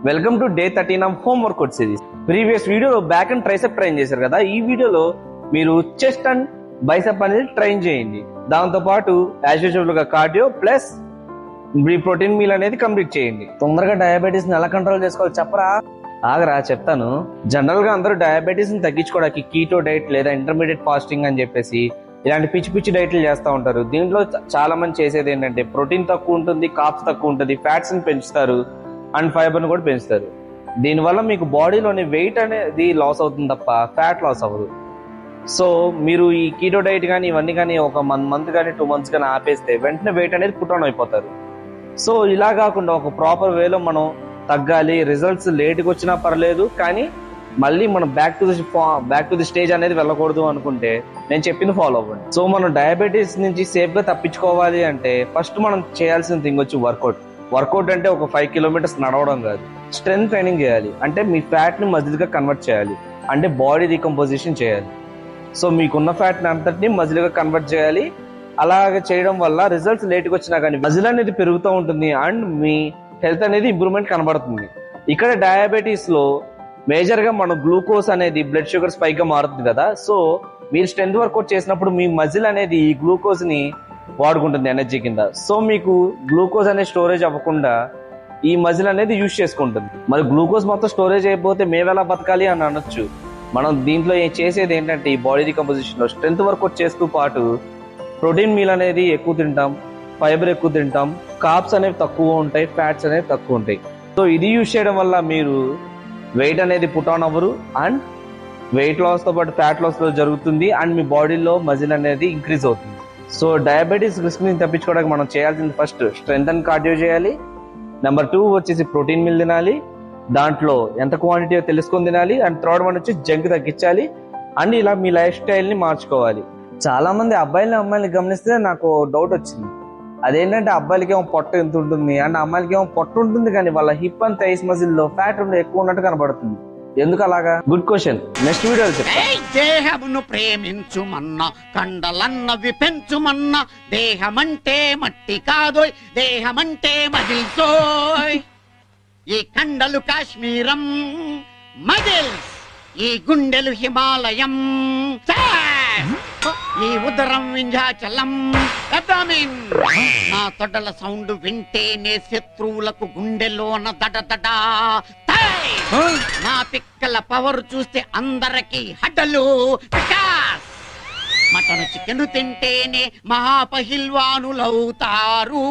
Welcome to day 13 of home workout series. Previous వీడియోలో back and tricep train చేశారు కదా, ఈ వీడియోలో మీరు చెస్ట్ అండ్ బైసెప్ అనేది ట్రైన్ చేయండి. దాంతో పాటు యాజ్ యూజువల్ గా కార్డియో ప్లస్ ప్రోటీన్ మీల్ అనేది కంప్లీట్ చేయండి. తొందరగా డయాబెటీస్ ని ఎలా కంట్రోల్ చేసుకోవాలి చెప్పరా? ఆగరా చెప్తాను. జనరల్ గా అందరూ డయాబెటీస్ ని తగ్గించుకోవడానికి కీటో డైట్ లేదా ఇంటర్మీడియట్ ఫాస్టింగ్ అని చెప్పేసి ఇలాంటి పిచ్చి పిచ్చి డైట్లు చేస్తూ ఉంటారు. దీంట్లో చాలా మంది చేసేది ఏంటంటే ప్రోటీన్ తక్కువ ఉంటుంది, కార్బ్స్ తక్కువ ఉంటుంది, ఫ్యాట్స్ ని పెంచుతారు అండ్ ఫైబర్ ని కూడా పెంచుతారు. దీనివల్ల మీకు బాడీలోని వెయిట్ అనేది లాస్ అవుతుంది తప్ప ఫ్యాట్ లాస్ అవ్వదు. సో మీరు ఈ కీటో డైట్ కానీ ఇవన్నీ కానీ ఒక మంత్ కానీ 2 months కానీ ఆపేస్తే వెంటనే వెయిట్ అనేది పుట్ ఆన్ అయిపోతారు. సో ఇలా కాకుండా ఒక ప్రాపర్ వేలో మనం తగ్గాలి, రిజల్ట్స్ లేట్గా వచ్చినా పర్లేదు, కానీ మళ్ళీ మనం బ్యాక్ టు ది స్టేజ్ అనేది వెళ్ళకూడదు అనుకుంటే నేను చెప్పింది ఫాలో అవ్వండి. సో మనం డయాబెటీస్ నుంచి సేఫ్ గా తప్పించుకోవాలి అంటే ఫస్ట్ మనం చేయాల్సిన థింగ్ వచ్చి వర్కౌట్ అంటే ఒక 5 kilometers నడవడం కాదు, స్ట్రెంగ్త్ ట్రైనింగ్ చేయాలి. అంటే మీ ఫ్యాట్ ని మజిల్ గా కన్వర్ట్ చేయాలి, అంటే బాడీ రీకంపోజిషన్ చేయాలి. సో మీకున్న ఫ్యాట్ ని అంతటిని మజిల్ గా కన్వర్ట్ చేయాలి. అలాగే చేయడం వల్ల రిజల్ట్స్ లేట్గా వచ్చినా కానీ మజిల్ అనేది పెరుగుతూ ఉంటుంది అండ్ మీ హెల్త్ అనేది ఇంప్రూవ్మెంట్ కనబడుతుంది. ఇక్కడ డయాబెటీస్ లో మేజర్ గా మన గ్లూకోజ్ అనేది బ్లడ్ షుగర్ స్పైక్ గా మారుతుంది కదా. సో మీరు స్ట్రెంత్ వర్కౌట్ చేసినప్పుడు మీ మజిల్ అనేది ఈ గ్లూకోజ్ ని వాడుకుంటుంది ఎనర్జీ కింద. సో మీకు గ్లూకోజ్ అనేది స్టోరేజ్ అవ్వకుండా ఈ మజిల్ అనేది యూజ్ చేసుకుంటుంది. మరి గ్లూకోజ్ మొత్తం స్టోరేజ్ అయిపోతే మేము ఎలా బతకాలి అని అనొచ్చు. మనం దీంట్లో చేసేది ఏంటంటే ఈ బాడీ రీకంపోజిషన్ లో స్ట్రెంత్ వర్కౌట్ చేస్తూ పాటు ప్రోటీన్ మీల్ అనేది ఎక్కువ తింటాం, ఫైబర్ ఎక్కువ తింటాం, కార్బ్స్ అనేవి తక్కువ ఉంటాయి, ఫ్యాట్స్ అనేవి తక్కువ ఉంటాయి. సో ఇది యూజ్ చేయడం వల్ల మీరు వెయిట్ అనేది పుట్ ఆన్ అవ్వరు అండ్ వెయిట్ లాస్ తో పాటు ఫ్యాట్ లాస్ లో జరుగుతుంది అండ్ మీ బాడీలో మజిల్ అనేది ఇంక్రీజ్ అవుతుంది. సో డయాబెటీస్ రిస్క్ నుంచి తప్పించుకోవడానికి మనం చేయాల్సింది ఫస్ట్ స్ట్రెంత్ అండ్ కార్డియో చేయాలి. నెంబర్ 2 వచ్చేసి ప్రోటీన్ మీల్ తినాలి, దాంట్లో ఎంత క్వాంటిటీ తెలుసుకొని తినాలి. అండ్ థర్డ్ వన్ వచ్చి జంక్ తగ్గించాలి అండ్ ఇలా మీ లైఫ్ స్టైల్ ని మార్చుకోవాలి. చాలా మంది అమ్మాయిని గమనిస్తే నాకు డౌట్ వచ్చింది. అదేంటంటే అబ్బాయిలకి ఏమో పొట్ట ఎంత ఉంటుంది అండ్ అమ్మాయిలకి ఏమో పొట్ట ఉంటుంది, కానీ వాళ్ళ హిప్ అండ్ థైస్ మజిల్ లో ఫ్యాట్ ఎక్కువ ఉన్నట్టు కనబడుతుంది. ఎందుకు అలాగా? గుడ్ క్వశ్చన్, నెక్స్ట్ వీడియోలో చెప్తా. దేహమును ప్రేమించుమన్నా, కండలన్నవి పెంచుమన్నా, దేహమంటే మట్టి కాదోయ్, దేహమంటే మజిల్సోయ్. ఈ కండలు కాశ్మీరం మజిల్స్, ఈ గుండెలు హిమాలయం, ఈ ఉదరం వింధ్యాచలం, అబ్డామిన్. నా తొడల సౌండ్ వింటేనే శత్రువులకు గుండెలోన దడదడా. నా పిక్కల పవర్ చూస్తే అందరికి హడ్డలు. మటన్ చికెన్ తింటేనే మహాపహిల్వానులవుతారు.